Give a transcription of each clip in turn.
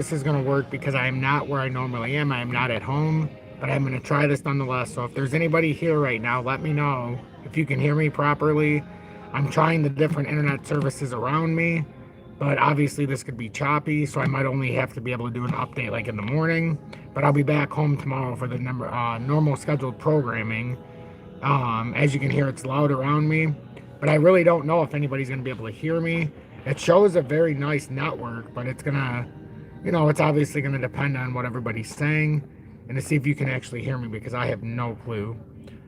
this is going to work because I am not where I normally am. I am not at home, but I'm going to try this nonetheless. So if there's anybody here right now, let me know if you can hear me properly. I'm trying the different internet services around me, but obviously this could be choppy, so I might only have to be able to do an update like in the morning. But I'll be back home tomorrow for the normal scheduled programming. As you can hear, it's loud around me, but I really don't know if anybody's going to be able to hear me. It shows a very nice network, but it's going to, it's obviously going to depend on what everybody's saying and to see if you can actually hear me, because I have no clue.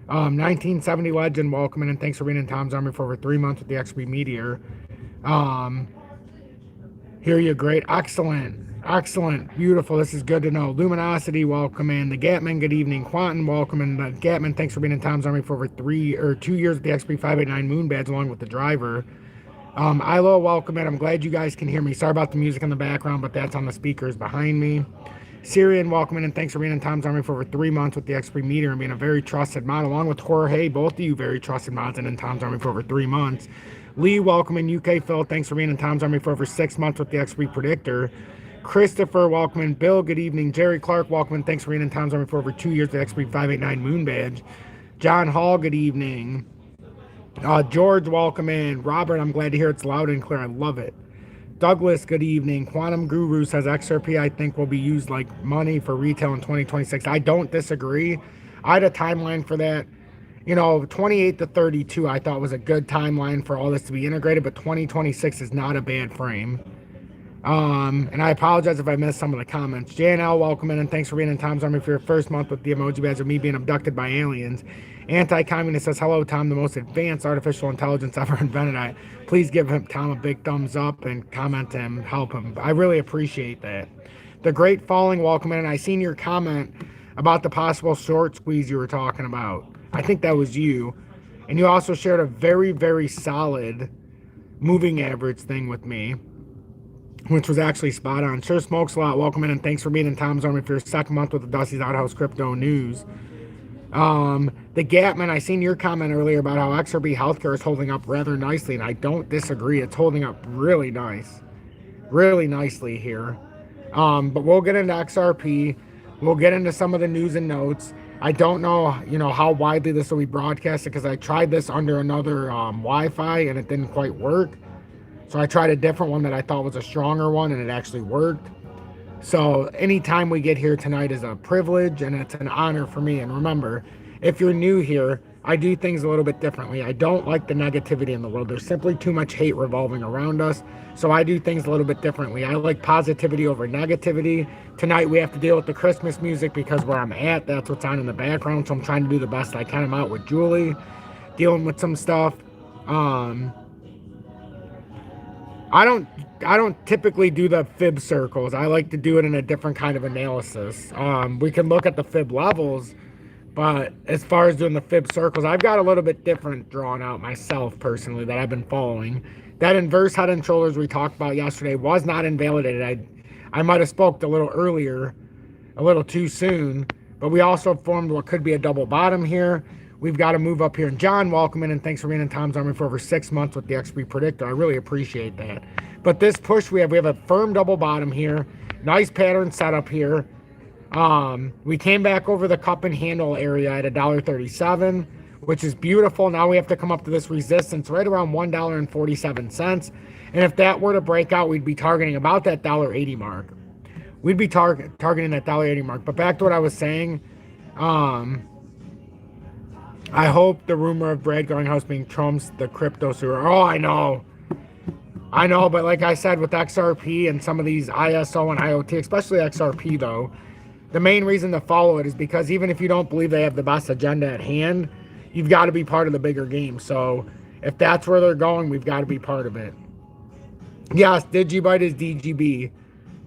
1970 Legend, welcome in, and thanks for being in Tom's Army for over 3 months with the XP Meteor. Hear you, great, excellent, beautiful, this is good to know. Luminosity, welcome in. The Gatman, good evening. Quantum, welcome in. The Gatman, thanks for being in Tom's Army for over 2 years with the XP 589 Moon Badge along with the driver. Ilo, welcome in. I'm glad you guys can hear me. Sorry about the music in the background, but that's on the speakers behind me. Syrian, welcome in, and thanks for being in Tom's Army for over 3 months with the XP Meteor and being a very trusted mod, along with Jorge, both of you very trusted mods and in Tom's Army for over 3 months. Lee, welcome in. UK Phil, thanks for being in Tom's Army for over 6 months with the XP Predictor. Christopher, welcome in. Bill, good evening. Jerry Clark, welcome in. Thanks for being in Tom's Army for over 2 years with the XP 589 Moon Badge. John Hall, good evening. George, welcome in. Robert, I'm glad to hear it's loud and clear. I love it. Douglas, good evening. Quantum Guru says XRP, I think, will be used like money for retail in 2026. I don't disagree. I had a timeline for that. 28 to 32, I thought was a good timeline for all this to be integrated, but 2026 is not a bad frame. And I apologize if I missed some of the comments. JNL, welcome in, and thanks for being in Tom's Army for your first month with the emoji badge of me being abducted by aliens. Anti-communist says, hello, Tom, the most advanced artificial intelligence ever invented. Please give Tom a big thumbs up and comment him, help him. I really appreciate that. The Great Falling, welcome in, and I seen your comment about the possible short squeeze you were talking about. I think that was you. And you also shared a very, very solid moving average thing with me, which was actually spot on. Sure Smokes a lot, welcome in, and thanks for being in Tom's Army for your second month with the Dusty's Outhouse Crypto News. The Gatman, I seen your comment earlier about how XRP Healthcare is holding up rather nicely, and I don't disagree. It's holding up really nicely here. But we'll get into XRP. We'll get into some of the news and notes. I don't know, how widely this will be broadcasted, because I tried this under another Wi-Fi and it didn't quite work. So I tried a different one that I thought was a stronger one, and it actually worked. So anytime we get here tonight is a privilege, and it's an honor for me. And remember, if you're new here, I do things a little bit differently. I don't like the negativity in the world. There's simply too much hate revolving around us. So I do things a little bit differently. I like positivity over negativity. Tonight we have to deal with the Christmas music because where I'm at, that's what's on in the background. So I'm trying to do the best I can. I'm out with Julie, dealing with some stuff. I don't typically do the fib circles. I like to do it in a different kind of analysis. We can look at the fib levels, but as far as doing the fib circles, I've got a little bit different drawn out myself personally that I've been following. That inverse head and shoulders we talked about yesterday was not invalidated. I might have spoke a little earlier, a little too soon, but we also formed what could be a double bottom here. We've got to move up here. And John, welcome in, and thanks for being in Tom's Army for over 6 months with the XP Predictor. I really appreciate that. But this push we have a firm double bottom here. Nice pattern setup here. We came back over the cup and handle area at $1.37, which is beautiful. Now we have to come up to this resistance right around $1.47. And if that were to break out, we'd be targeting about that $1.80 mark. We'd be targeting that $1.80 mark. But back to what I was saying, I hope the rumor of Brad Garlinghouse being trumps the crypto sewer. Oh, I know, but like I said, with XRP and some of these ISO and IoT, especially XRP though, the main reason to follow it is because even if you don't believe they have the best agenda at hand, you've got to be part of the bigger game. So if that's where they're going, we've got to be part of it. Yes, Digibyte is DGB,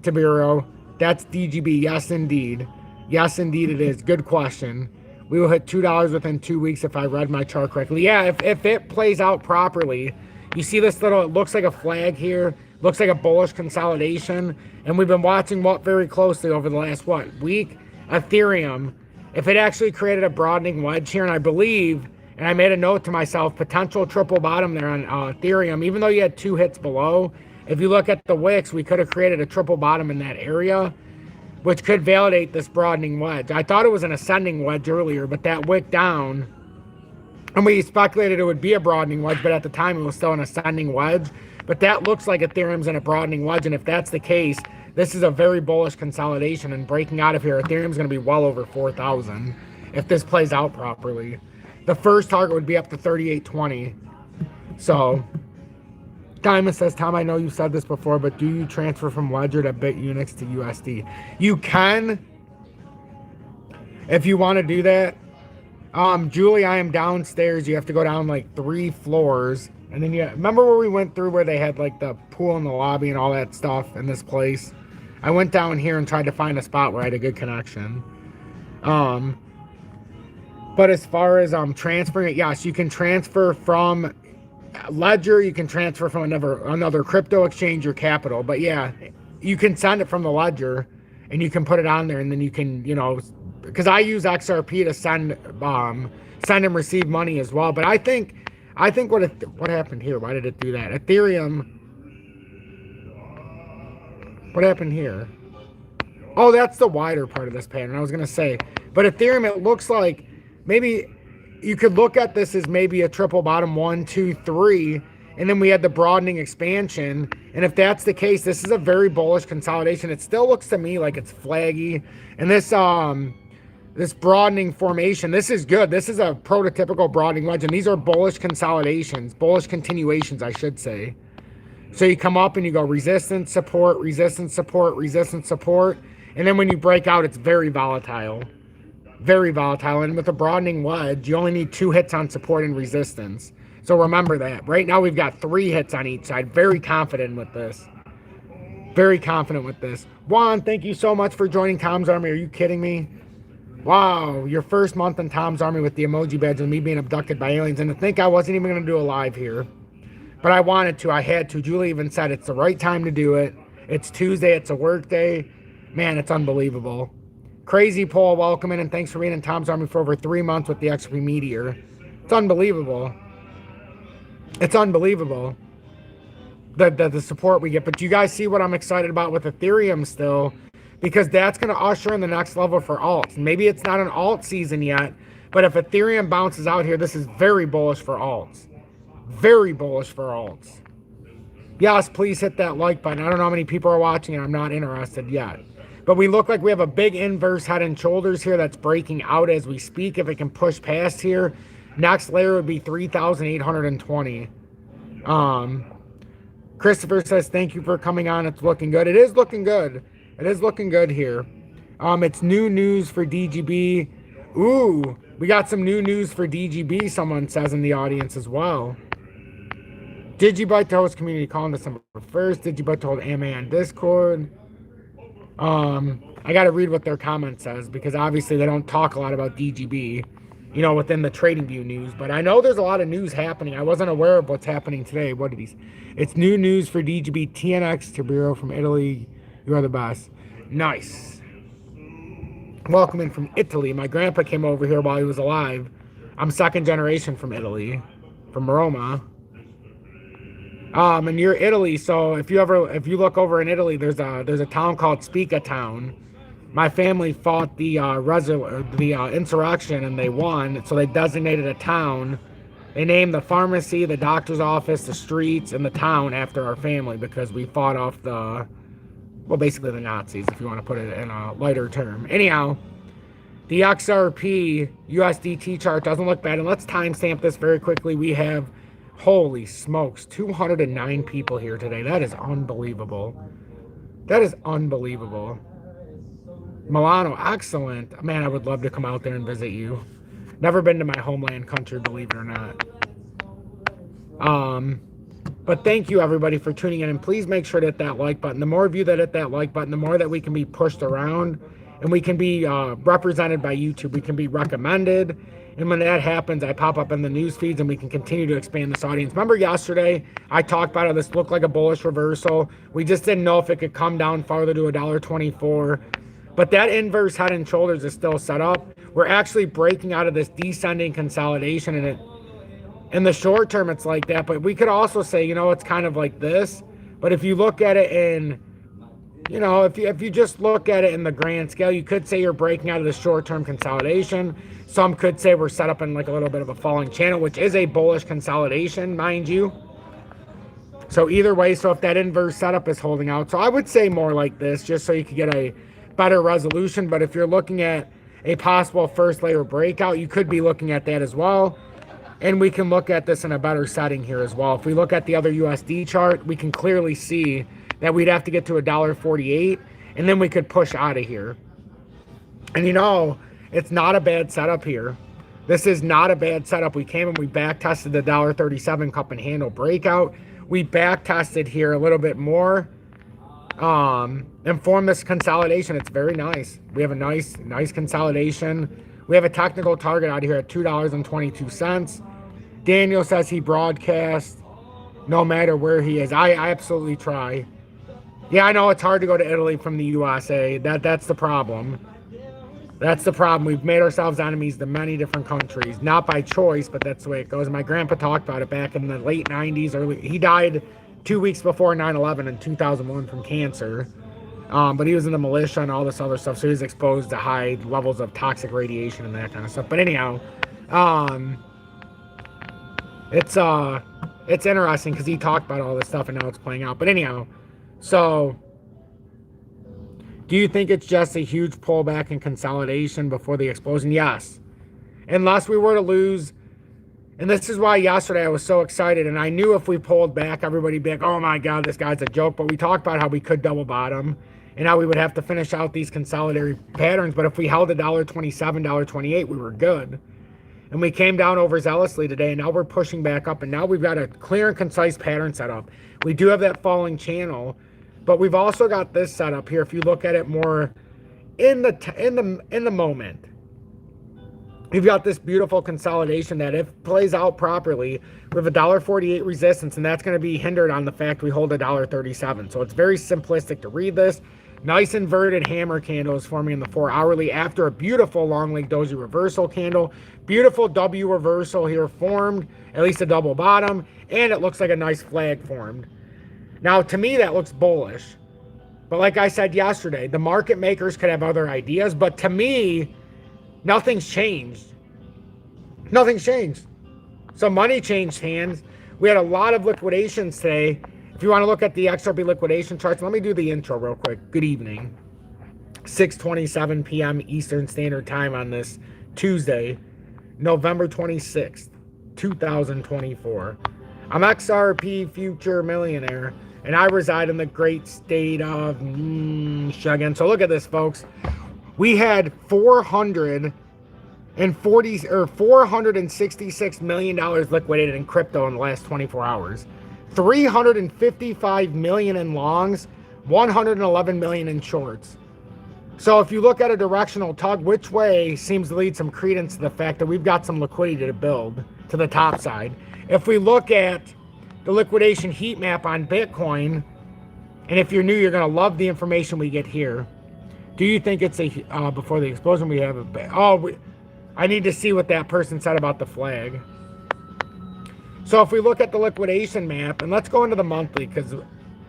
Tabiro. That's DGB. Yes, indeed. Yes, indeed it is. Good question. We will hit $2 within 2 weeks if I read my chart correctly. Yeah, if it plays out properly. You see this little, it looks like a flag here. Looks like a bullish consolidation. And we've been watching what very closely over the last, week? Ethereum. If it actually created a broadening wedge here, and I believe, and I made a note to myself, potential triple bottom there on Ethereum, even though you had 2 hits below, If you look at the wicks, we could have created a triple bottom in that area, which could validate this broadening wedge. I thought it was an ascending wedge earlier, but that wick down, and we speculated it would be a broadening wedge, but at the time it was still an ascending wedge. But that looks like Ethereum's in a broadening wedge, and if that's the case, this is a very bullish consolidation, and breaking out of here, Ethereum's going to be well over 4,000 if this plays out properly. The first target would be up to 3820. So, Diamond says, Tom, I know you said this before, but do you transfer from Ledger to BITUNIX to USD? You can, if you want to do that. Julie, I am downstairs. You have to go down like 3 floors. And then you remember where we went through where they had like the pool in the lobby and all that stuff in this place? I went down here and tried to find a spot where I had a good connection. But as far as transferring it, yes, you can transfer from Ledger, you can transfer from another crypto exchange or capital. But yeah, you can send it from the Ledger and you can put it on there, and then you can, you know, because I use XRP to send and receive money as well. But I think what happened here? Why did it do that? Ethereum. What happened here? Oh, that's the wider part of this pattern. I was gonna say, but Ethereum, it looks like maybe you could look at this as maybe a triple bottom 1, 2, 3, and then we had the broadening expansion. And if that's the case, this is a very bullish consolidation. It still looks to me like it's flaggy, and this broadening formation, this is good. This is a prototypical broadening wedge, and these are bullish consolidations, bullish continuations, I should say. So you come up and you go resistance, support, resistance, support, resistance, support, and then when you break out, it's very volatile. Very volatile. And with a broadening wedge, you only need 2 hits on support and resistance. So remember that. Right now we've got 3 hits on each side. Very confident with this. Very confident with this. Juan, thank you so much for joining Tom's Army. Are you kidding me? Wow, your first month in Tom's Army with the emoji badge and me being abducted by aliens. And to think I wasn't even going to do a live here. But I wanted to. I had to. Julie even said it's the right time to do it. It's Tuesday. It's a work day. Man, it's unbelievable. Crazy Paul, welcome in, and thanks for being in Tom's Army for over 3 months with the XRP Meteor. It's unbelievable. It's unbelievable. The support we get. But you guys see what I'm excited about with Ethereum still, because that's going to usher in the next level for alts. Maybe it's not an alt season yet, but if Ethereum bounces out here, this is very bullish for alts. Very bullish for alts. Yes, please hit that like button. I don't know how many people are watching, and I'm not interested yet. But we look like we have a big inverse head and shoulders here that's breaking out as we speak. If it can push past here, next layer would be 3,820. Christopher says, thank you for coming on. It's looking good. It is looking good. It is looking good here. It's new news for DGB. Ooh, we got some new news for DGB, someone says in the audience as well. Digibyte to host community call on December 1st. Digibyte to hold AMA on Discord. I got to read what their comment says, because obviously they don't talk a lot about DGB, you know, within the TradingView news. But I know there's a lot of news happening. I wasn't aware of what's happening today. What are these? It's new news for DGB. TNX Tibero from Italy. You are the best. Nice. Welcome in from Italy. My grandpa came over here while he was alive. I'm second generation from Italy, from Roma. And you're Italy, so if you look over in Italy, there's a town called Spica Town. My family fought the insurrection and they won, so they designated a town. They named the pharmacy, the doctor's office, the streets, and the town after our family, because we fought off basically the Nazis, if you want to put it in a lighter term. Anyhow, the XRP USDT chart doesn't look bad, and let's timestamp this very quickly. We have, holy smokes, 209 people here today. That is unbelievable. That is unbelievable. Milano, excellent. Man, I would love to come out there and visit you. Never been to my homeland country, believe it or not. But thank you, everybody, for tuning in. And please make sure to hit that like button. The more of you that hit that like button, the more that we can be pushed around. And we can be represented by YouTube. We can be recommended. And when that happens, I pop up in the news feeds and we can continue to expand this audience. Remember yesterday, I talked about how this looked like a bullish reversal. We just didn't know if it could come down farther to $1.24. But that inverse head and shoulders is still set up. We're actually breaking out of this descending consolidation. And in the short term, it's like that. But we could also say, you know, it's kind of like this. But if you look at it in, you know, if you just look at it in the grand scale, you could say you're breaking out of the short-term consolidation. Some could say we're set up in like a little bit of a falling channel, which is a bullish consolidation, mind you. So either way, so if that inverse setup is holding out, so I would say more like this, just so you could get a better resolution. But if you're looking at a possible first layer breakout, you could be looking at that as well. And we can look at this in a better setting here as well. If we look at the other USD chart, we can clearly see that we'd have to get to $1.48, and then we could push out of here. And you know, it's not a bad setup here. This is not a bad setup. We came and we back tested the $1.37 cup and handle breakout. We back tested here a little bit more and formed this consolidation. It's very nice. We have a nice consolidation. We have a technical target out here at $2.22. Daniel says he broadcasts no matter where he is. I absolutely try. Yeah, I know it's hard to go to Italy from the USA. That's the problem. That's the problem. We've made ourselves enemies to many different countries. Not by choice, but that's the way it goes. My grandpa talked about it back in the late 90s. He died 2 weeks before 9/11 in 2001 from cancer. But he was in the militia and all this other stuff, so he was exposed to high levels of toxic radiation and that kind of stuff. But anyhow, it's interesting because he talked about all this stuff and now it's playing out. But anyhow, so do you think it's just a huge pullback and consolidation before the explosion? Yes. Unless we were to lose, and this is why yesterday I was so excited, and I knew if we pulled back, everybody'd be like, oh my God, this guy's a joke. But we talked about how we could double bottom and how we would have to finish out these consolidatory patterns. But if we held $1.27, $1.28, we were good. And we came down overzealously today, and now we're pushing back up, and now we've got a clear and concise pattern set up. We do have that falling channel, but we've also got this set up here. If you look at it more in the moment, we've got this beautiful consolidation that if plays out properly, we have $1.48 resistance, and that's going to be hindered on the fact we hold $1.37. So it's very simplistic to read this. Nice inverted hammer candle is forming in the 4 hourly after a beautiful long leg doji reversal candle. Beautiful W reversal here formed, at least a double bottom, and it looks like a nice flag formed. Now, to me, that looks bullish. But like I said yesterday, the market makers could have other ideas, but to me, nothing's changed. Nothing's changed. So money changed hands. We had a lot of liquidations today. If you want to look at the XRP liquidation charts, let me do the intro real quick. Good evening. 6:27 p.m. Eastern Standard Time on this Tuesday, November 26th, 2024. I'm XRP Future Millionaire, and I reside in the great state of Michigan. So look at this, folks. We had $466 million liquidated in crypto in the last 24 hours. 355 million in longs, 111 million in shorts. So if you look at a directional tug, which way seems to lead some credence to the fact that we've got some liquidity to build to the top side. If we look at the liquidation heat map on Bitcoin, and if you're new, you're going to love the information we get here. Do you think it's a, before the explosion, we have a, I need to see what that person said about the flag. So if we look at the liquidation map, and let's go into the monthly, because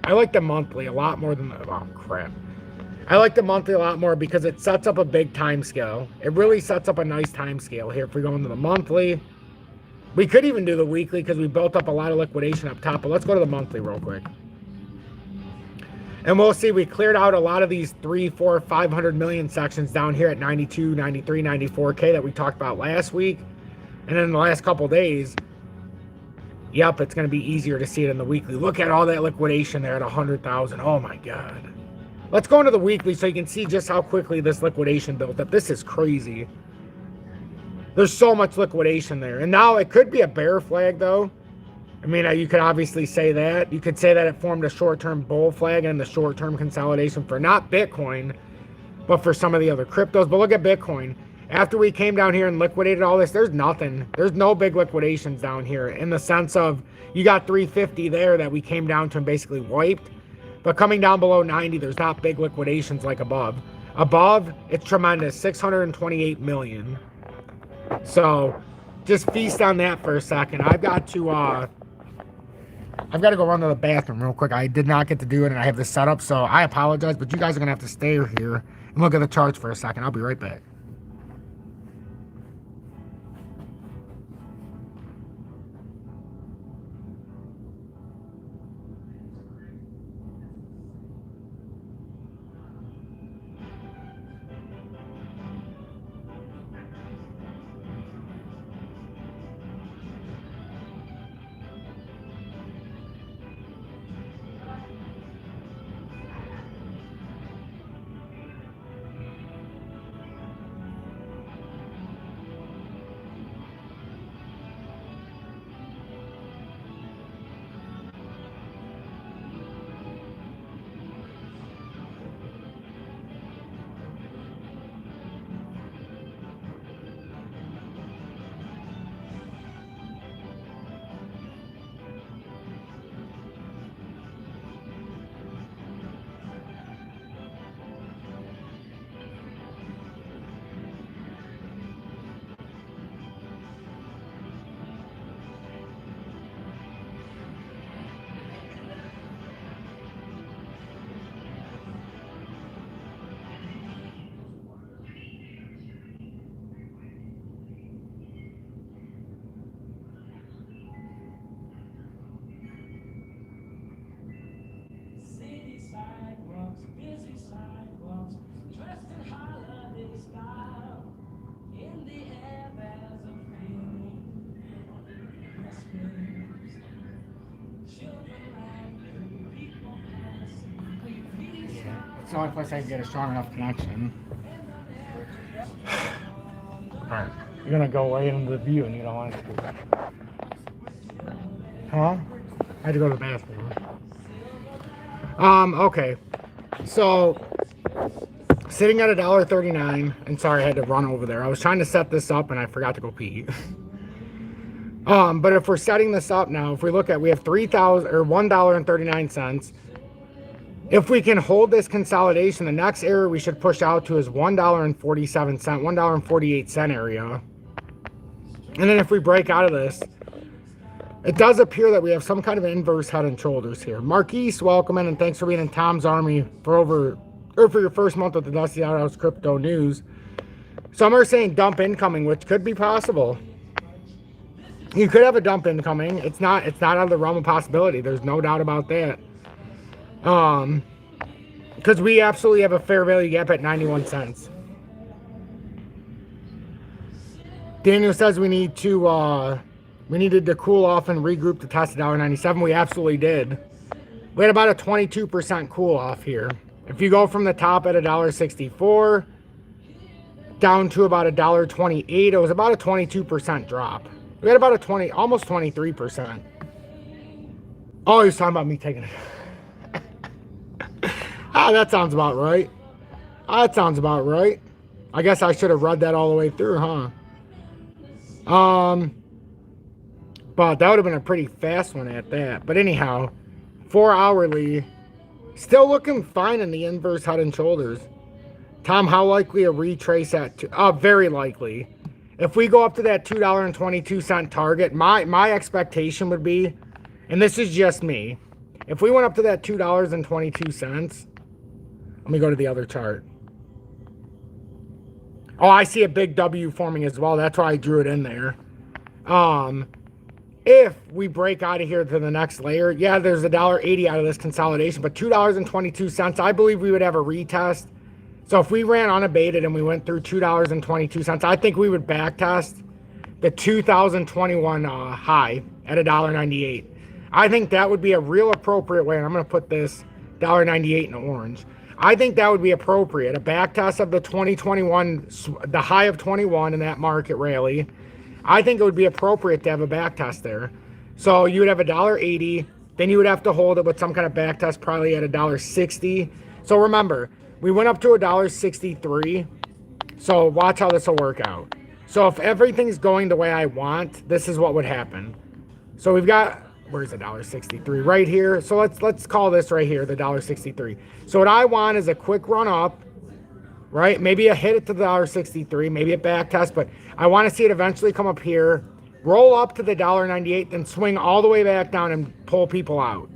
I like the monthly a lot more than the, oh crap. I like the monthly a lot more because it sets up a big time scale. It really sets up a nice time scale here. If we go into the monthly, we could even do the weekly because we built up a lot of liquidation up top, but let's go to the monthly real quick. And we'll see, we cleared out a lot of these 300, 400, 500 million sections down here at 92, 93, 94K that we talked about last week. And in the last couple days, yep, it's going to be easier to see it in the weekly. Look at all that liquidation there at 100,000. Oh my God. Let's go into the weekly so you can see just how quickly this liquidation built up. This is crazy. There's so much liquidation there. And now it could be a bear flag though. I mean, you could obviously say that. You could say that it formed a short-term bull flag and the short-term consolidation for not Bitcoin, but for some of the other cryptos. But look at Bitcoin. After we came down here and liquidated all this, there's nothing. There's no big liquidations down here in the sense of you got 350 there that we came down to and basically wiped. But coming down below 90, there's not big liquidations like above. Above, it's tremendous, 628 million. So just feast on that for a second. I've got to I've got to go run to the bathroom real quick. I did not get to do it, and I have this set up, so I apologize, but you guys are going to have to stay here and look at the charts for a second. I'll be right back. It's the only place I can get a strong enough connection. Alright. You're gonna go way into the view and you don't want to do that. Huh? I had to go to the bathroom. Okay. So sitting at $1.39, and sorry I had to run over there. I was trying to set this up and I forgot to go pee. But if we're setting this up now, if we look at, we have $1.39. If we can hold this consolidation, the next area we should push out to is $1.47, $1.48 area. And then if we break out of this, it does appear that we have some kind of inverse head and shoulders here. Marquise, welcome in, and thanks for being in Tom's Army for your first month with the Dusty Outhouse Crypto News. Some are saying dump incoming, which could be possible. You could have a dump incoming. It's not out of the realm of possibility. There's no doubt about that. Because we absolutely have a fair value gap at 91 cents. Daniel says we needed to cool off and regroup to test $1.97. We absolutely did. We had about a 22% cool off here. If you go from the top at $1.64 down to about $1.28, it was about a 22% drop. We had about a almost 23%. Oh, he was talking about me taking it. That sounds about right. That sounds about right. I guess I should have read that all the way through, huh? But that would have been a pretty fast one at that. But anyhow, 4 hourly, still looking fine in the inverse head and shoulders. Tom, how likely a retrace at? Very likely. If we go up to that $2.22 target, my expectation would be, and this is just me, if we went up to that $2.22, let me go to the other chart. Oh, I see a big W forming as well. That's why I drew it in there. If we break out of here to the next layer, yeah, there's $1.80 out of this consolidation, but $2.22, I believe we would have a retest. So if we ran unabated and we went through $2.22, I think we would backtest the 2021 high at $1.98. I think that would be a real appropriate way, and I'm going to put this $1.98 in orange. I think that would be appropriate. A backtest of the 2021, the high of 21 in that market rally. I think it would be appropriate to have a backtest there. So you would have $1.80, then you would have to hold it with some kind of backtest probably at $1.60. So remember, we went up to $1.63. So watch how this will work out. So if everything's going the way I want, this is what would happen. So we've got, where's $1.63? Right here. So let's call this right here the $1.63. So what I want is a quick run up, right? Maybe a hit it to the $1.63, maybe a back test, but I want to see it eventually come up here, roll up to the $1.98, then swing all the way back down and pull people out.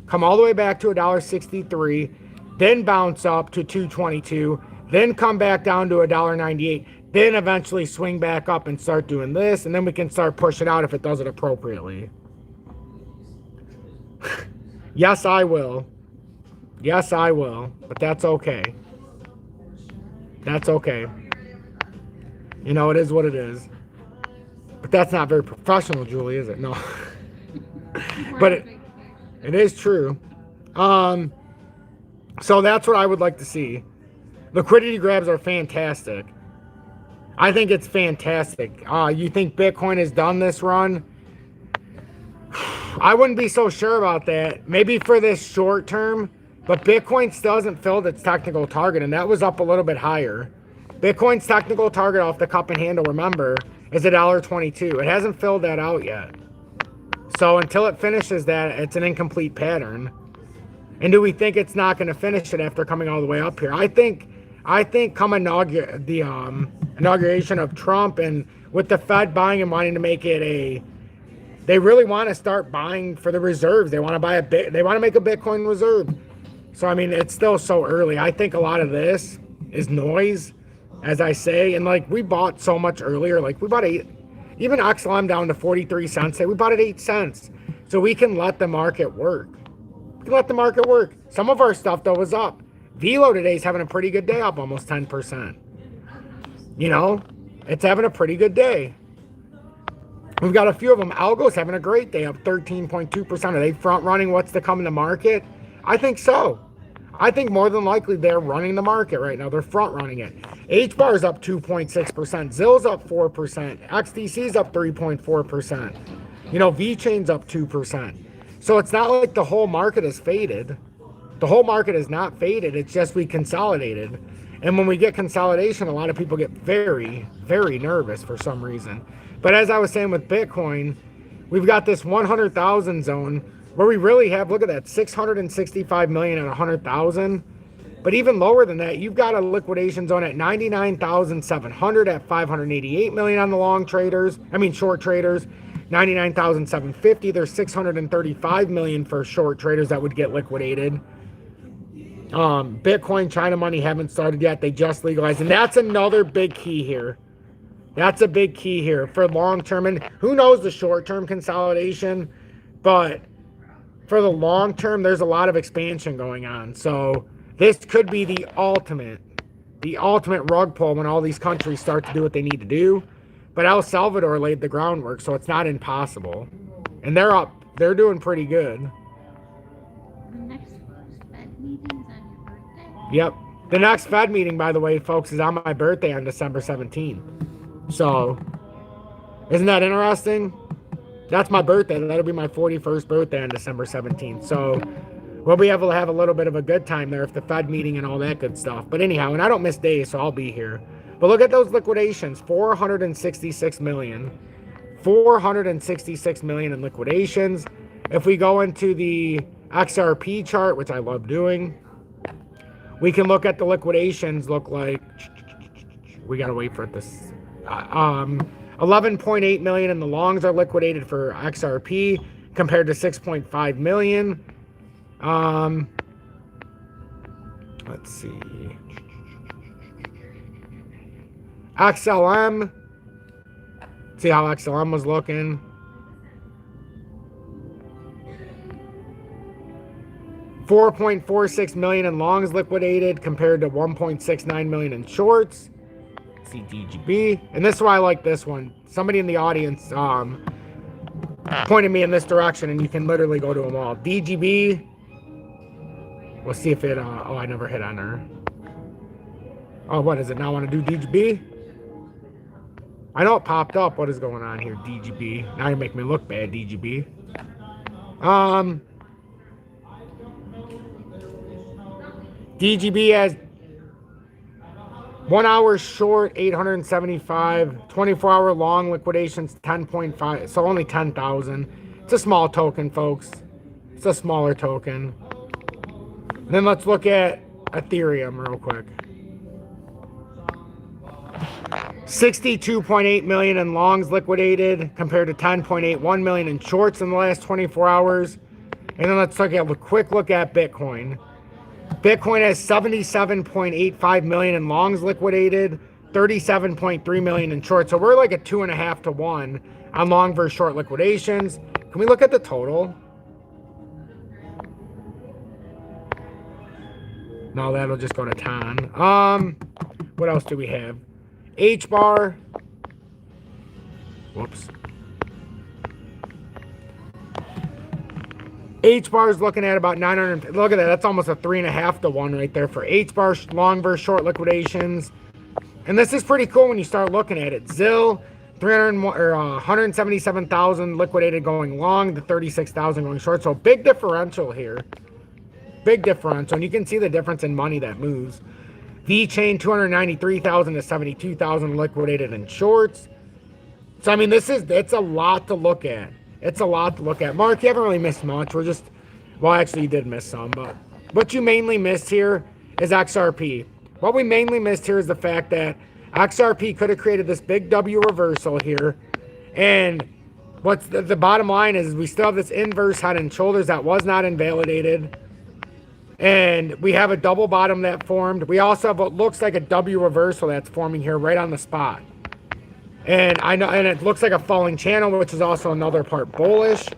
Come all the way back to $1.63, then bounce up to $2.22, then come back down to $1.98, then eventually swing back up and start doing this, and then we can start pushing out if it does it appropriately. Yes, I will. Yes, I will, but that's okay. That's okay. You know, it is what it is. But that's not very professional, Julie, is it? No. But it is true. So that's what I would like to see. Liquidity grabs are fantastic. I think it's fantastic. You think Bitcoin has done this run? I wouldn't be so sure about that. Maybe for this short term, but Bitcoin still hasn't filled its technical target, and that was up a little bit higher. Bitcoin's technical target off the cup and handle, remember, is $1.22. It hasn't filled that out yet. So until it finishes that, it's an incomplete pattern. And do we think it's not going to finish it after coming all the way up here? I think come the inauguration of Trump, and with the Fed buying and wanting to make it they really want to start buying for the reserves. They want to they want to make a Bitcoin reserve. So I mean, it's still so early. I think a lot of this is noise, as I say. And like, we bought so much earlier. Like, we bought even XLM down to 43 cents. We bought it 8 cents. So we can let the market work. We can let the market work. Some of our stuff though is up. VELO today is having a pretty good day, up almost 10%. You know, it's having a pretty good day. We've got a few of them. Algo's having a great day, up 13.2%. Are they front running what's to come in the market? I think so. I think more than likely they're running the market right now. They're front running it. HBAR is up 2.6%. ZIL's up 4%. XDC's up 3.4%. You know, VeChain's up 2%. So it's not like the whole market is faded. The whole market is not faded. It's just we consolidated. And when we get consolidation, a lot of people get very, very nervous for some reason. But as I was saying with Bitcoin, we've got this 100,000 zone where we really have, look at that, 665 million at 100,000. But even lower than that, you've got a liquidation zone at 99,700 at 588 million on the short traders. 99,750. There's 635 million for short traders that would get liquidated. Bitcoin, China money haven't started yet. They just legalized. And that's another big key here. That's a big key here for long term. And who knows the short term consolidation, but for the long term, there's a lot of expansion going on. So this could be the ultimate rug pull when all these countries start to do what they need to do. But El Salvador laid the groundwork, so it's not impossible. And they're up. They're doing pretty good. The next Fed meeting's on your birthday? Yep. The next Fed meeting, by the way, folks, is on my birthday on December 17th. So, isn't that interesting? That's my birthday. That'll be my 41st birthday on December 17th. So, we'll be able to have a little bit of a good time there if the Fed meeting and all that good stuff. But anyhow, and I don't miss days, so I'll be here. But look at those liquidations, 466 million. 466 million in liquidations. If we go into the XRP chart, which I love doing, we can look at the liquidations look like, we got to wait for this. 11.8 million in the longs are liquidated for XRP compared to 6.5 million. Let's see. XLM. See how XLM was looking. $4.46 million in longs liquidated compared to 1.69 million in shorts. See DGB. And this is why I like this one. Somebody in the audience pointed me in this direction, and you can literally go to them all. DGB. We'll see if it, oh, I never hit on her. Oh, what is it? Now I want to do DGB? I know it popped up. What is going on here? DGB. Now you make me look bad, DGB. DGB has 1 hour short, 875. 24-hour long liquidations, 10.5. So only 10,000. It's a small token, folks. It's a smaller token. And then let's look at Ethereum real quick. 62.8 million in longs liquidated compared to 10.81 million in shorts in the last 24 hours. And then let's take a quick look at Bitcoin. Bitcoin has 77.85 million in longs liquidated, 37.3 million in shorts. So we're like a 2.5 to 1 on long versus short liquidations. Can we look at the total? No, that'll just go to 10. What else do we have? HBAR. Whoops. HBAR is looking at about 900. Look at that. That's almost a 3.5 to 1 right there for HBAR long versus short liquidations. And this is pretty cool when you start looking at it. ZIL, 177,000 liquidated going long, the 36,000 going short. So big differential here. Big differential. And you can see the difference in money that moves. V-Chain, 293,000 to 72,000 liquidated in shorts. So, I mean, it's a lot to look at. It's a lot to look at. Mark, you haven't really missed much. Well, actually, you did miss some, but what you mainly missed here is XRP. What we mainly missed here is the fact that XRP could have created this big W reversal here. And what's the bottom line is we still have this inverse head and shoulders that was not invalidated. And we have a double bottom that formed. We also have what looks like a W reversal that's forming here right on the spot. And it looks like a falling channel, which is also another part bullish.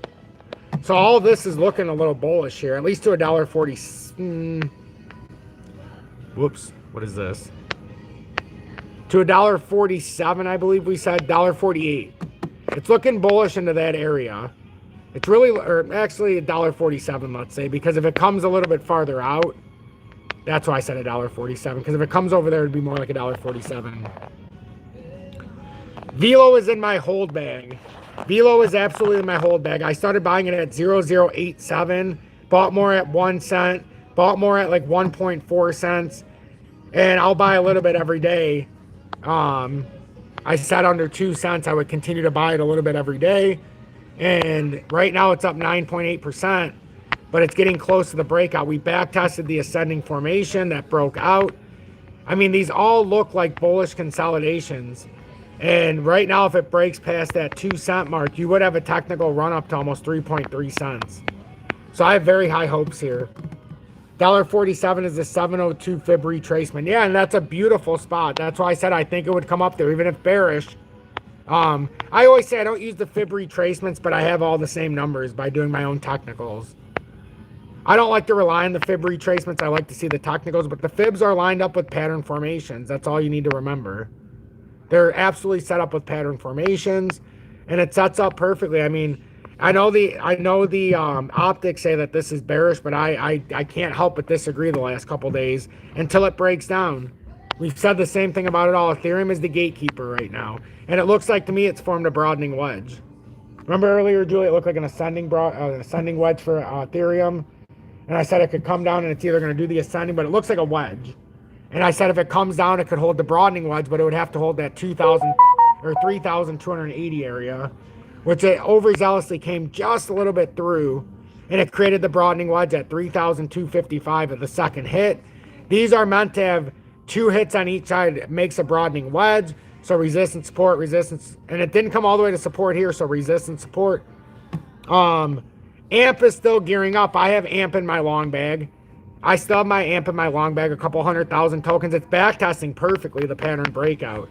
So all of this is looking a little bullish here, at least to $1.40. Whoops, what is this? To $1.47, I believe we said, $1.48. It's looking bullish into that area. It's really, or actually $1.47, let's say, because if it comes a little bit farther out, that's why I said $1.47, because if it comes over there, it'd be more like $1.47. VELO is in my hold bag. VELO is absolutely in my hold bag. I started buying it at 0.087, bought more at 1 cent, bought more at like 1.4 cents, and I'll buy a little bit every day. I said under 2 cents, I would continue to buy it a little bit every day. And right now it's up 9.8%, but it's getting close to the breakout. We back tested the ascending formation that broke out. I mean, these all look like bullish consolidations. And right now, if it breaks past that 2 cent mark, you would have a technical run up to almost 3.3 cents. So I have very high hopes here. $1.47 is the 702 fib retracement. Yeah, and that's a beautiful spot. That's why I said I think it would come up there, even if bearish. I always say I don't use the fib retracements, but I have all the same numbers by doing my own technicals. I don't like to rely on the fib retracements. I like to see the technicals, but the fibs are lined up with pattern formations. That's all you need to remember. They're absolutely set up with pattern formations, and it sets up perfectly. I mean, I know the optics say that this is bearish, but I can't help but disagree the last couple days until it breaks down. We've said the same thing about it all. Ethereum is the gatekeeper right now. And it looks like, to me, it's formed a broadening wedge. Remember earlier, Julie, it looked like an ascending wedge for Ethereum. And I said it could come down and it's either going to do the ascending, but it looks like a wedge. And I said if it comes down, it could hold the broadening wedge, but it would have to hold that 2,000 or 3,280 area, which it overzealously came just a little bit through. And it created the broadening wedge at 3,255 at the second hit. These are meant to have 2 hits on each side. It makes a broadening wedge. So resistance, support, resistance. And it didn't come all the way to support here, so resistance, support. AMP is still gearing up. I have AMP in my long bag. I still have my AMP in my long bag, a couple 100,000 tokens. It's back testing perfectly the pattern breakout.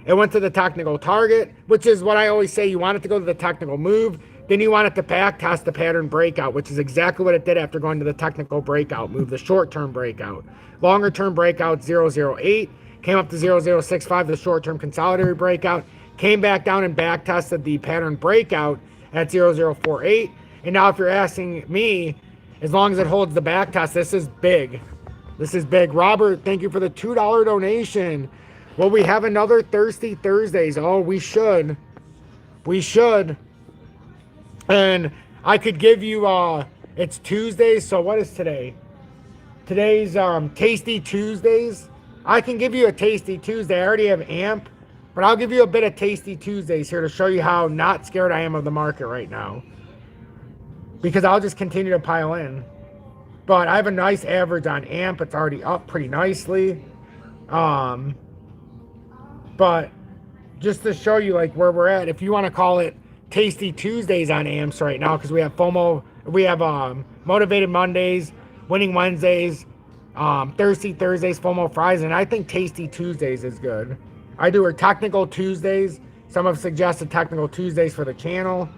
It went to the technical target, which is what I always say. You want it to go to the technical move. Then you want it to back test the pattern breakout, which is exactly what it did after going to the technical breakout move, the short-term breakout. Longer-term breakout, 008. Came up to 0065, the short-term consolidated breakout. Came back down and back tested the pattern breakout at 0048. And now if you're asking me, as long as it holds the back test, this is big. This is big. Robert, thank you for the $2 donation. Will we have another Thirsty Thursdays? Oh, we should. We should. And I could give you, it's Tuesday, so what is today? Today's Tasty Tuesdays. I can give you a Tasty Tuesday. I already have AMP, but I'll give you a bit of Tasty Tuesdays here to show you how not scared I am of the market right now. Because I'll just continue to pile in. But I have a nice average on AMP. It's already up pretty nicely. But just to show you like where we're at, if you want to call it Tasty Tuesdays on AMPS right now, because we have FOMO, we have Motivated Mondays, Winning Wednesdays, Thirsty Thursdays, FOMO Fridays, and I think Tasty Tuesdays is good. I do our Technical Tuesdays. Some have suggested Technical Tuesdays for the channel.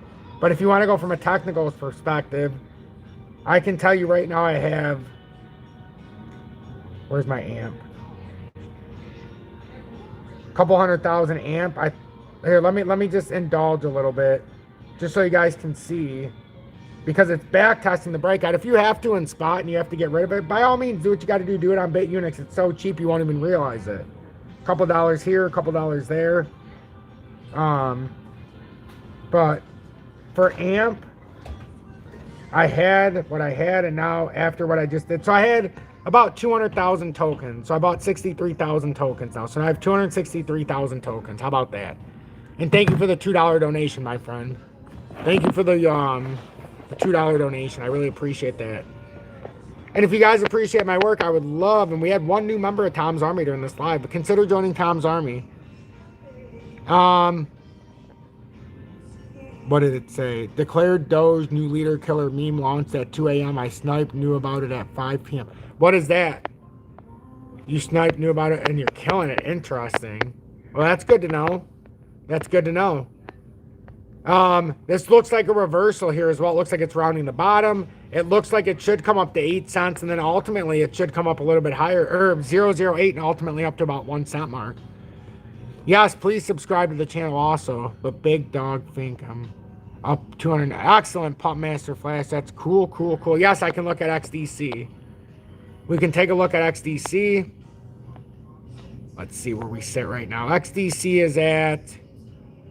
But if you want to go from a technical perspective, I can tell you right now I have... Where's my AMP? Couple 100,000 AMP. Here, let me just indulge a little bit, just so you guys can see, because it's back testing the breakout. If you have to in spot and you have to get rid of it, by all means, do what you got to do. Do it on BITUNIX. It's so cheap you won't even realize it. A couple dollars here, a couple dollars there. But for AMP, I had what I had, and now after what I just did, so I had about 200,000 tokens. So I bought 63,000 tokens now. So now I have 263,000 tokens. How about that? And thank you for the $2 donation, my friend. Thank you for the $2 donation. I really appreciate that. And if you guys appreciate my work, I would love, and we had one new member of Tom's Army during this live, but consider joining Tom's Army. What did it say? Declared Doge new leader killer meme launched at 2 a.m. I sniped, knew about it at 5 p.m. What is that? You sniped, knew about it, and you're killing it. Interesting. Well, that's good to know. That's good to know. This looks like a reversal here as well. It looks like it's rounding the bottom. It looks like it should come up to 8 cents, and then ultimately it should come up a little bit higher, or 0.008, and ultimately up to about 1 cent mark. Yes, please subscribe to the channel also. But Big Dog think I'm up 200. Excellent, Pump Master Flash. That's cool, cool, cool. Yes, I can look at XDC. We can take a look at XDC. Let's see where we sit right now. XDC is at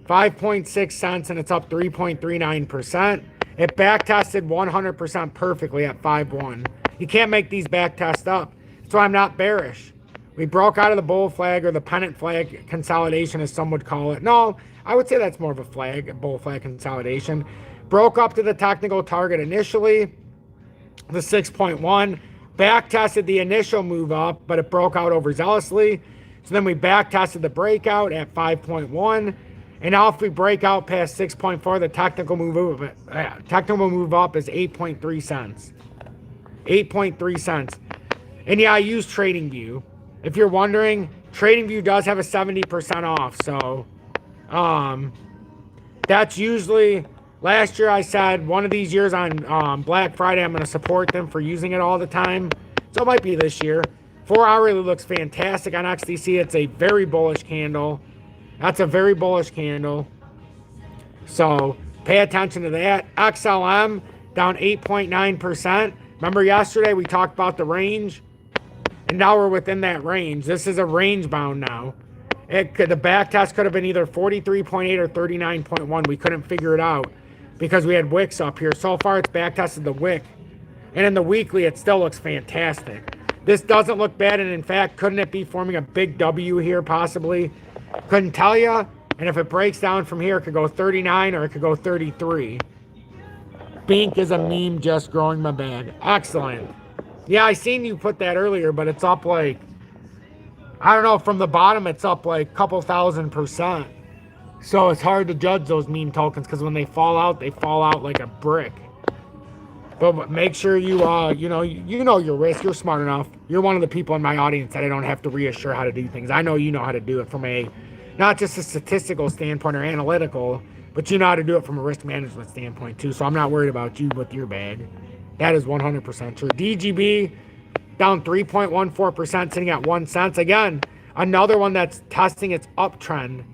5.6 cents, and it's up 3.39%. It back tested 100% perfectly at 5.1. You can't make these back tests up. So I'm not bearish. We broke out of the bull flag, or the pennant flag consolidation, as some would call it. No, I would say that's more of a flag, a bull flag consolidation. Broke up to the technical target initially, the 6.1. Back tested the initial move up, but it broke out overzealously. So then we back tested the breakout at 5.1. And now if we break out past 6.4, the technical move up is 8.3 cents. 8.3 cents. And yeah, I use TradingView. If you're wondering, TradingView does have a 70% off. So that's usually, last year I said one of these years on Black Friday, I'm going to support them for using it all the time. So it might be this year. 4 hourly looks fantastic on XDC. It's a very bullish candle. That's a very bullish candle. So pay attention to that. XLM down 8.9%. Remember yesterday we talked about the range? And now we're within that range. This is a range bound now. The back test could have been either 43.8 or 39.1. We couldn't figure it out because we had wicks up here. So far it's back tested the wick. And in the weekly it still looks fantastic. This doesn't look bad, and in fact, couldn't it be forming a big W here possibly? Couldn't tell you. And if it breaks down from here, it could go 39 or it could go 33. Bink is a meme just growing my bag. Excellent. Yeah, I seen you put that earlier, but it's up like, I don't know, from the bottom it's up like a couple %. So it's hard to judge those meme tokens because when they fall out like a brick. But make sure you know your risk. You're smart enough. You're one of the people in my audience that I don't have to reassure how to do things. I know you know how to do it from a, not just a statistical standpoint or analytical, but you know how to do it from a risk management standpoint too. So I'm not worried about you with your bag. That is 100% true. DGB down 3.14%, sitting at 1 cent. Again, another one that's testing its uptrend.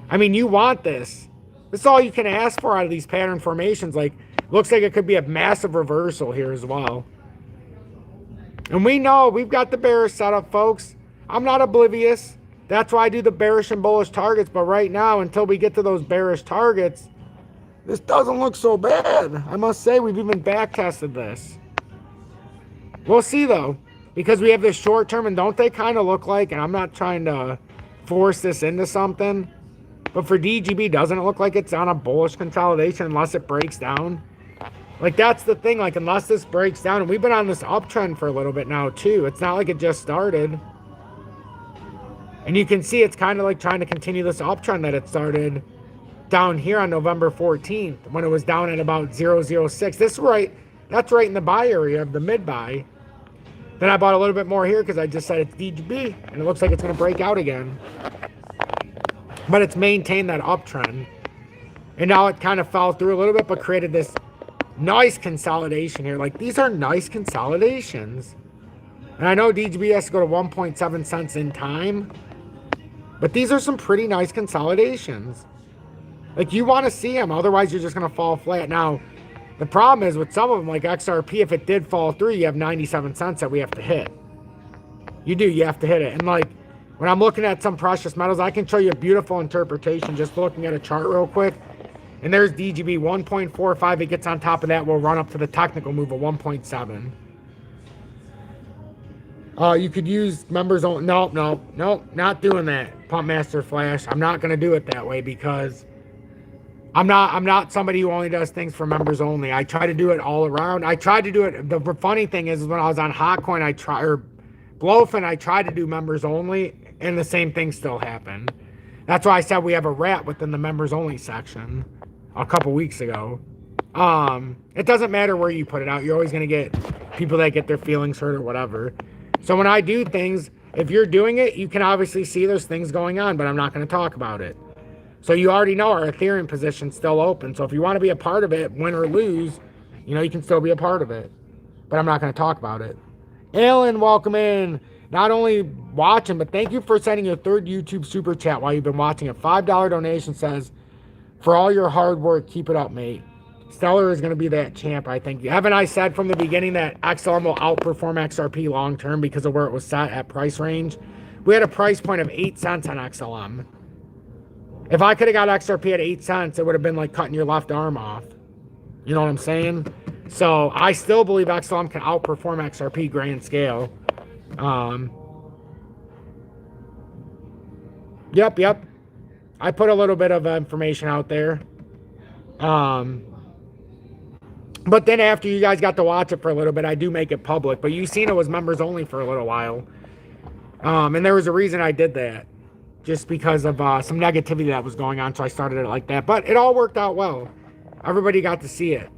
I mean, you want this. This is all you can ask for out of these pattern formations. Like, looks like it could be a massive reversal here as well. And we know we've got the bearish setup, folks. I'm not oblivious. That's why I do the bearish and bullish targets. But right now, until we get to those bearish targets, this doesn't look so bad. I must say, we've even back tested this. We'll see, though. Because we have this short term, and don't they kind of look like, and I'm not trying to force this into something, but for DGB, doesn't it look like it's on a bullish consolidation unless it breaks down? Like, that's the thing. Like, unless this breaks down, and we've been on this uptrend for a little bit now, too. It's not like it just started. And you can see it's kind of like trying to continue this uptrend that it started down here on November 14th when it was down at about 0.006. That's right in the buy area of the mid buy. Then I bought a little bit more here because I just said it's DGB, and it looks like it's going to break out again. But it's maintained that uptrend. And now it kind of fell through a little bit, but created this nice consolidation here. Like, these are nice consolidations. And I know DGB has to go to 1.7 cents in time, but these are some pretty nice consolidations. Like, you want to see them, otherwise you're just going to fall flat. Now, the problem is with some of them, like XRP, if it did fall through, you have 97 cents that we have to hit. You have to hit it. And like, when I'm looking at some precious metals, I can show you a beautiful interpretation just looking at a chart real quick. And there's DGB 1.45. It gets on top of that, we'll run up to the technical move of 1.7. You could use members only. Nope, not doing that. Pump Master Flash. I'm not going to do it that way because I'm not somebody who only does things for members only. I try to do it all around. I tried to do it. The funny thing is when I was on HOTCOIN, or BLOFIN, I tried to do members only, and the same thing still happened. That's why I said we have a rat within the members only section a couple weeks ago. It doesn't matter where you put it out. You're always going to get people that get their feelings hurt or whatever. So when I do things, if you're doing it, you can obviously see there's things going on, but I'm not going to talk about it. So you already know our Ethereum position's still open. So if you want to be a part of it, win or lose, you can still be a part of it. But I'm not going to talk about it. Alan, welcome in. Not only watching, but thank you for sending your third YouTube super chat while you've been watching. A $5 donation says, for all your hard work, keep it up, mate. Stellar is going to be that champ, I think. Haven't I said from the beginning that XLM will outperform XRP long term because of where it was set at price range? We had a price point of 8 cents on XLM. If I could have got XRP at 8 cents, it would have been like cutting your left arm off. You know what I'm saying? So I still believe XLM can outperform XRP grand scale. Yep. I put a little bit of information out there. But then after you guys got to watch it for a little bit, I do make it public. But you've seen it was members only for a little while. And there was a reason I did that. Just because of some negativity that was going on. So I started it like that. But it all worked out well. Everybody got to see it.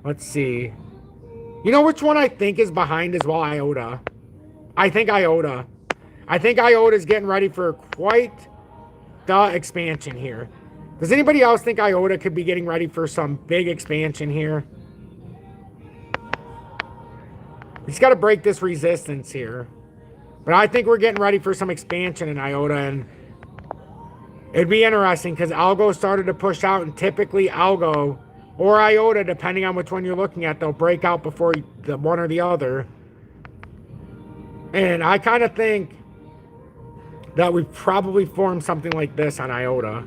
Let's see. You know which one I think is behind as well? Iota. I think Iota is getting ready for quite the expansion here. Does anybody else think Iota could be getting ready for some big expansion here? He's got to break this resistance here. But I think we're getting ready for some expansion in Iota. And it'd be interesting because Algo started to push out. And typically Algo or Iota, depending on which one you're looking at, they'll break out before the one or the other. And I kind of think that we've probably formed something like this on Iota.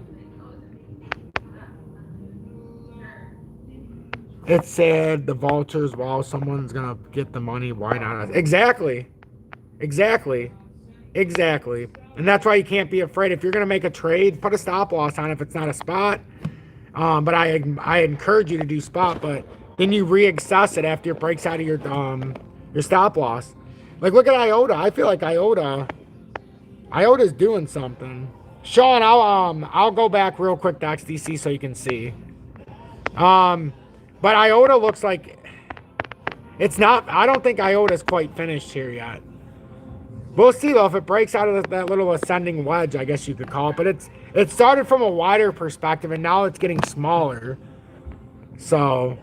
It said the vultures, well, someone's going to get the money. Why not us? Exactly. And that's why you can't be afraid. If you're going to make a trade, put a stop loss on it if it's not a spot. But I encourage you to do spot, but then you reassess it after it breaks out of your stop loss. Like, look at Iota. I feel like Iota's doing something. Sean, I'll go back real quick to XDC so you can see. But Iota looks like it's not. I don't think Iota's quite finished here yet. We'll see though if it breaks out of that little ascending wedge, I guess you could call it. But it started from a wider perspective and now it's getting smaller. So,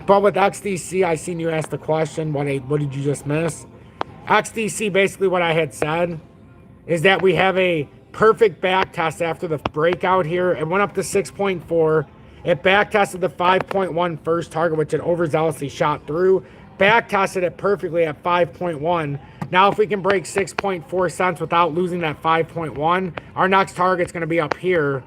but with XDC, I seen you ask the question, what did you just miss? XDC, basically what I had said is that we have a perfect back test after the breakout here. It went up to 6.4. It back tested the 5.1 first target, which it overzealously shot through. Back tested it perfectly at 5.1. Now, if we can break 6.4 cents without losing that 5.1, our next target's going to be up here.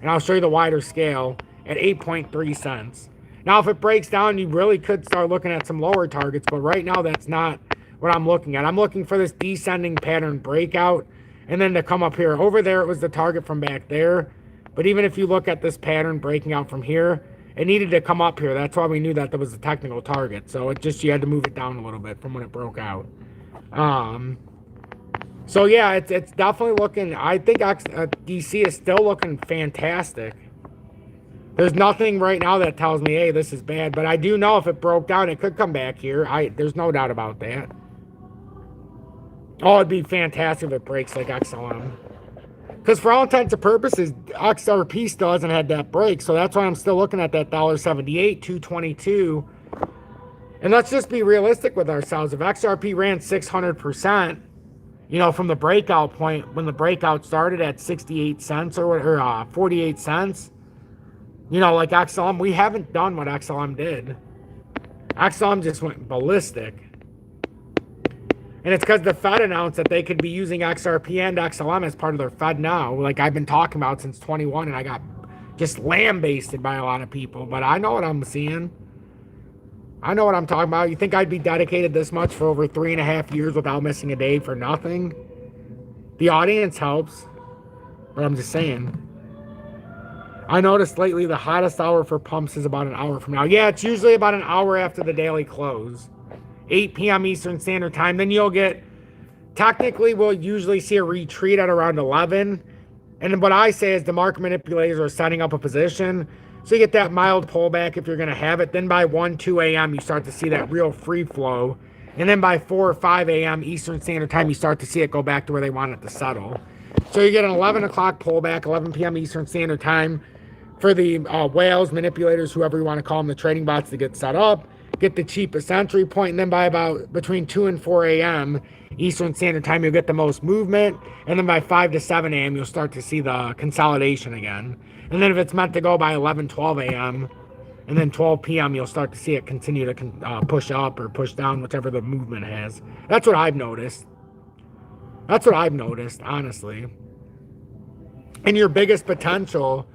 And I'll show you the wider scale at 8.3 cents. Now, if it breaks down, you really could start looking at some lower targets. But right now, that's not what I'm looking at. I'm looking for this descending pattern breakout. And then to come up here. Over there, it was the target from back there. But even if you look at this pattern breaking out from here, it needed to come up here. That's why we knew that there was a technical target. So it just, you had to move it down a little bit from when it broke out. So yeah, it's definitely looking. I think DC is still looking fantastic. There's nothing right now that tells me, hey, this is bad. But I do know if it broke down, it could come back here. There's no doubt about that. Oh, it'd be fantastic if it breaks like XLM. Because for all intents and purposes, XRP still hasn't had that break. So that's why I'm still looking at that $1.78, 222. And let's just be realistic with ourselves. If XRP ran 600%, you know, from the breakout point, when the breakout started at 68 cents or 48 cents, you know, like XLM, we haven't done what XLM did. XLM just went ballistic. And it's because the Fed announced that they could be using XRP and XLM as part of their Fed now. Like I've been talking about since 21, and I got just lambasted by a lot of people. But I know what I'm seeing. I know what I'm talking about. You think I'd be dedicated this much for over 3.5 years without missing a day for nothing? The audience helps. But I'm just saying. I noticed lately the hottest hour for pumps is about an hour from now. Yeah, it's usually about an hour after the daily close. 8 p.m. Eastern Standard Time. Then you'll get, technically we'll usually see a retreat at around 11. And what I say is the market manipulators are setting up a position. So you get that mild pullback if you're going to have it. Then by 1, 2 a.m. you start to see that real free flow. And then by 4 or 5 a.m. Eastern Standard Time, you start to see it go back to where they want it to settle. So you get an 11 o'clock pullback, 11 p.m. Eastern Standard Time for the whales, manipulators, whoever you want to call them, the trading bots to get set up. Get the cheapest entry point, and then by about between 2 and 4 a.m. Eastern Standard Time, you'll get the most movement, and then by 5 to 7 a.m. you'll start to see the consolidation again. And then if it's meant to go by 11, 12 a.m., and then 12 p.m., you'll start to see it continue to push up or push down, whichever the movement has. That's what I've noticed. That's what I've noticed, honestly. And your biggest potential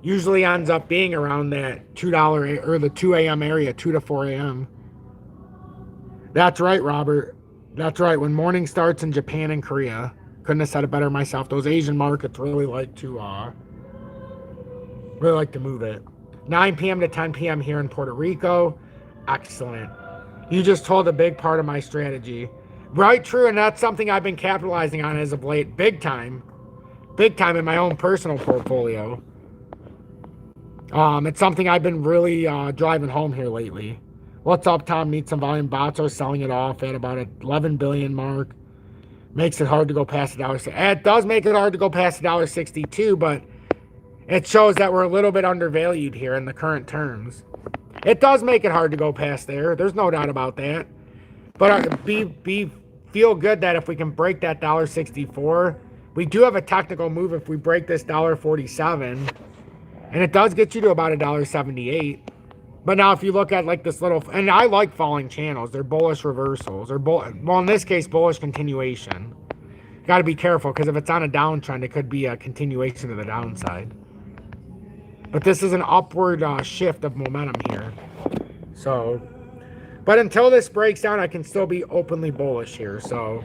usually ends up being around that $2 or the 2 a.m. area, 2 to 4 a.m. That's right, Robert. That's right. When morning starts in Japan and Korea, couldn't have said it better myself. Those Asian markets really like to move it. 9 p.m. to 10 p.m. here in Puerto Rico. Excellent. You just told a big part of my strategy. Right, true, and that's something I've been capitalizing on as of late. Big time in my own personal portfolio. It's something I've been really driving home here lately. What's up, Tom? Need some volume. Bots are selling it off at about an 11 billion mark. Makes it hard to go past $1. It does make it hard to go past $1.62, but it shows that we're a little bit undervalued here in the current terms. It does make it hard to go past there. There's no doubt about that. But feel good that if we can break that $1.64, we do have a technical move if we break this $1.47. And it does get you to about $1.78. But now if you look at like this little, and I like falling channels, they're bullish reversals, or well, in this case, bullish continuation. Got to be careful, because if it's on a downtrend, it could be a continuation to the downside. But this is an upward shift of momentum here. So, but until this breaks down, I can still be openly bullish here. So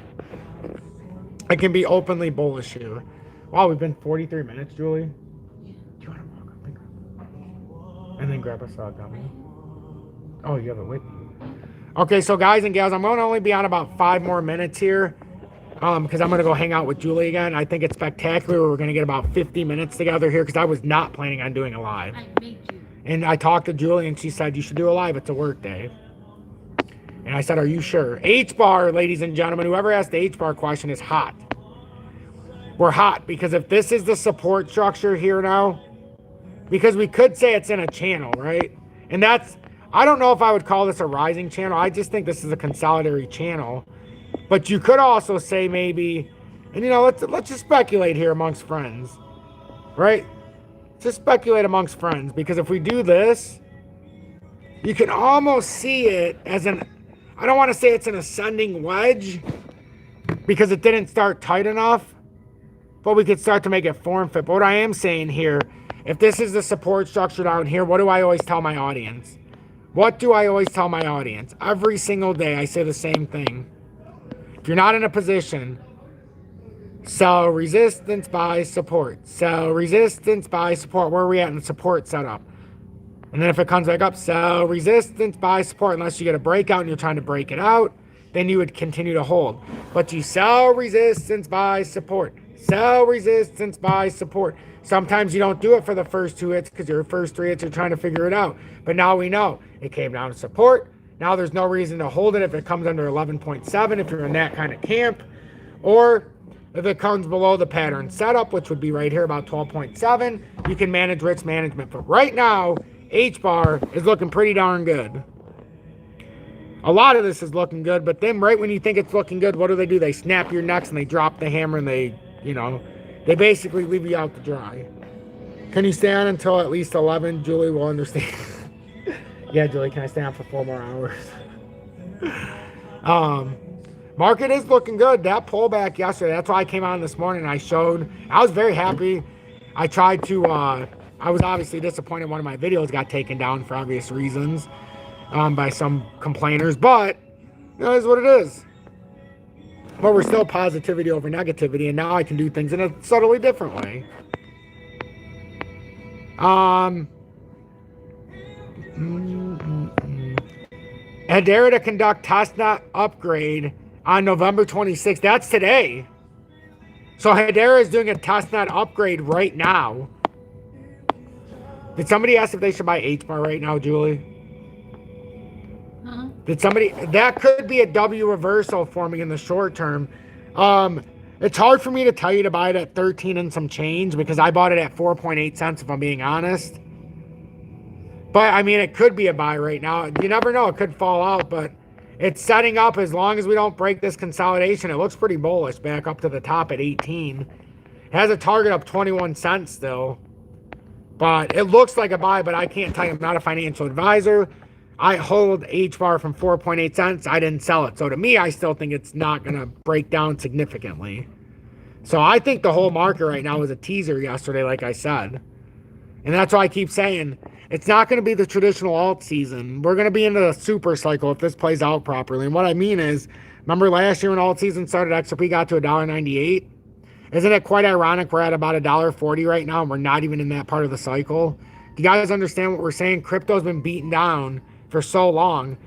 I can be openly bullish here. Wow, we've been 43 minutes, Julie. And then grab a saw gummy. Oh, you have it with you. Okay, so guys and gals, I'm going to only be on about 5 more minutes here. Because I'm going to go hang out with Julie again. I think it's spectacular. We're going to get about 50 minutes together here, because I was not planning on doing a live. I made you. And I talked to Julie, and she said, you should do a live. It's a work day. And I said, are you sure? HBAR, ladies and gentlemen, whoever asked the HBAR question is hot. We're hot, because if this is the support structure here now, because we could say it's in a channel, right? And that's, I don't know if I would call this a rising channel. I just think this is a consolidatory channel. But you could also say maybe, and you know, let's just speculate here amongst friends, right? Just speculate amongst friends, because if we do this, you can almost see it as an, I don't want to say it's an ascending wedge, because it didn't start tight enough, but we could start to make it form fit. But what I am saying here, if this is the support structure down here, what do I always tell my audience? What do I always tell my audience? Every single day, I say the same thing. If you're not in a position, sell resistance, buy support. Sell resistance, buy support. Where are we at in the support setup? And then if it comes back up, sell resistance, buy support. Unless you get a breakout and you're trying to break it out, then you would continue to hold. But you sell resistance, buy support. Sell resistance, buy support. Sometimes you don't do it for the first 2 hits because your first 3 hits you're trying to figure it out. But now we know it came down to support. Now there's no reason to hold it if it comes under 11.7 if you're in that kind of camp. Or if it comes below the pattern setup, which would be right here about 12.7, you can manage risk management. But right now, HBAR is looking pretty darn good. A lot of this is looking good, but then right when you think it's looking good, what do? They snap your necks and they drop the hammer and they, you know, they basically leave you out to dry. Can you stay on until at least 11? Julie will understand. Yeah, Julie, can I stay on for 4 more hours? Market is looking good. That pullback yesterday, that's why I came on this morning and I was very happy. I tried to, I was obviously disappointed one of my videos got taken down for obvious reasons. By some complainers, but it is what it is. But we're still positivity over negativity, and now I can do things in a subtly different way. Hedera to conduct testnet upgrade on November 26th. That's today. So Hedera is doing a testnet upgrade right now. Did somebody ask if they should buy HBAR right now, Julie? Did somebody, that could be a W reversal forming in the short term. It's hard for me to tell you to buy it at 13 and some change because I bought it at 4.8 cents if I'm being honest. But I mean, it could be a buy right now. You never know, it could fall out, but it's setting up as long as we don't break this consolidation. It looks pretty bullish back up to the top at 18. It has a target of 21 cents still. But it looks like a buy, but I can't tell you. I'm not a financial advisor. I hold HBAR from 4.8 cents. I didn't sell it. So to me, I still think it's not going to break down significantly. So I think the whole market right now was a teaser yesterday, like I said. And that's why I keep saying it's not going to be the traditional alt season. We're going to be into the super cycle if this plays out properly. And what I mean is, remember last year when alt season started, XRP got to $1.98? Isn't it quite ironic we're at about $1.40 right now and we're not even in that part of the cycle? Do you guys understand what we're saying? Crypto's been beaten down for so long.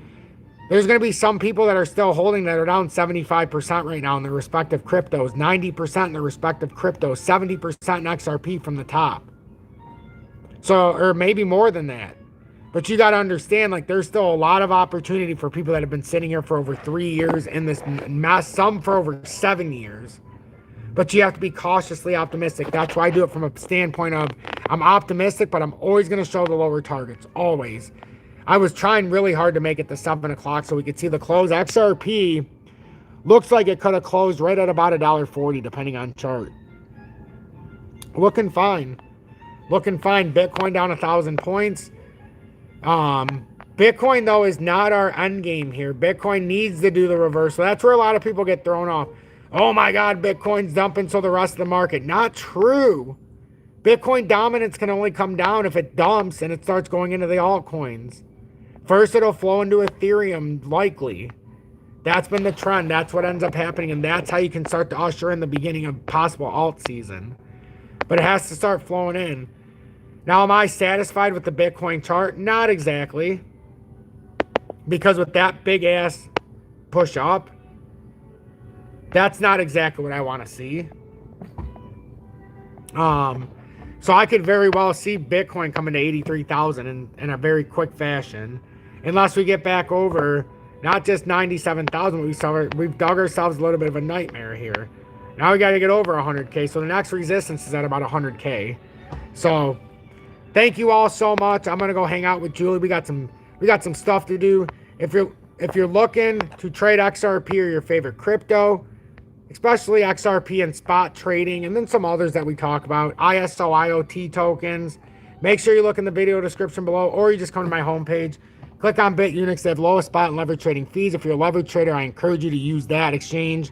There's going to be some people that are still holding that are down 75% right now in their respective cryptos, 90% in their respective cryptos, 70% in XRP from the top. So, or maybe more than that. But you got to understand, like, there's still a lot of opportunity for people that have been sitting here for over 3 years in this mess, some for over 7 years. But you have to be cautiously optimistic. That's why I do it from a standpoint of I'm optimistic, but I'm always going to show the lower targets, always. I was trying really hard to make it to 7 o'clock so we could see the close. XRP looks like it could have closed right at about $1.40 depending on chart. Looking fine. Looking fine. Bitcoin down 1,000 points. Bitcoin, though, is not our end game here. Bitcoin needs to do the reversal. That's where a lot of people get thrown off. Oh, my God, Bitcoin's dumping so the rest of the market. Not true. Bitcoin dominance can only come down if it dumps and it starts going into the altcoins. First, it'll flow into Ethereum, likely. That's been the trend. That's what ends up happening, and that's how you can start to usher in the beginning of possible alt season. But it has to start flowing in. Now, am I satisfied with the Bitcoin chart? Not exactly. Because with that big-ass push up, that's not exactly what I want to see. So I could very well see Bitcoin coming to 83,000 in a very quick fashion. Unless we get back over, not just 97,000, we've dug ourselves a little bit of a nightmare here. Now we got to get over 100K. So the next resistance is at about 100K. So thank you all so much. I'm going to go hang out with Julie. We got some stuff to do. If you're looking to trade XRP or your favorite crypto, especially XRP and spot trading, and then some others that we talk about, ISO, IoT tokens, make sure you look in the video description below, or you just come to my homepage. Click on BITUNIX. They have lowest spot and leverage trading fees. If you're a leverage trader, I encourage you to use that exchange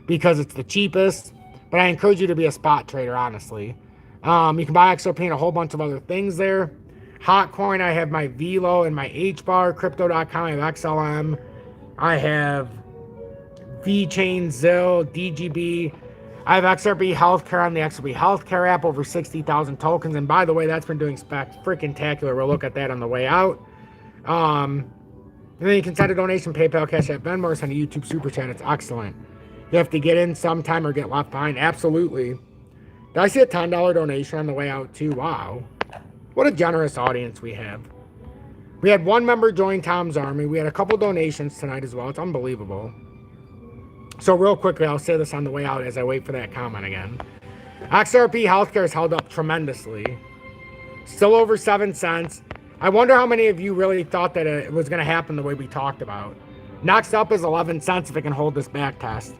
because it's the cheapest. But I encourage you to be a spot trader, honestly. You can buy XRP and a whole bunch of other things there. HOTCOIN, I have my VELO and my HBAR. Crypto.com, I have XLM. I have VeChain, ZIL, DGB. I have XRP Healthcare on the XRP Healthcare app, over 60,000 tokens. And by the way, that's been doing freaking-tacular. We'll look at that on the way out. And then you can send a donation, PayPal, Cash App, Venmo, or send a YouTube Super Chat. It's excellent. You have to get in sometime or get left behind. Absolutely. Did I see a $10 donation on the way out too? Wow. What a generous audience we have. We had one member join Tom's Army. We had a couple donations tonight as well. It's unbelievable. So real quickly, I'll say this on the way out as I wait for that comment again. XRP healthcare has held up tremendously. Still over 7 cents. I wonder how many of you really thought that it was going to happen the way we talked about. Next up is 11 cents if it can hold this back test.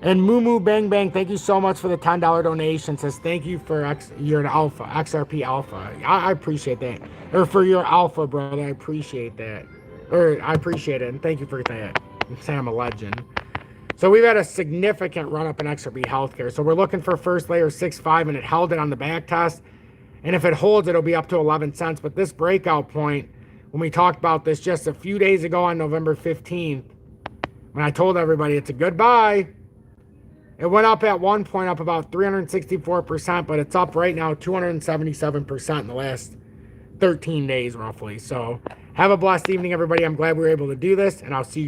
And Moo Moo Bang Bang, thank you so much for the $10 donation. Says thank you for your alpha, XRP alpha. I appreciate that. Or for your alpha, brother. I appreciate that. Or I appreciate it. And thank you for that. Say I'm a legend. So we've had a significant run up in XRP healthcare. So we're looking for first layer 6.5 and it held it on the back test. And if it holds, it'll be up to 11 cents. But this breakout point, when we talked about this just a few days ago on November 15th, when I told everybody it's a good buy, it went up at one point up about 364%, but it's up right now 277% in the last 13 days roughly. So have a blessed evening, everybody. I'm glad we were able to do this, and I'll see you guys.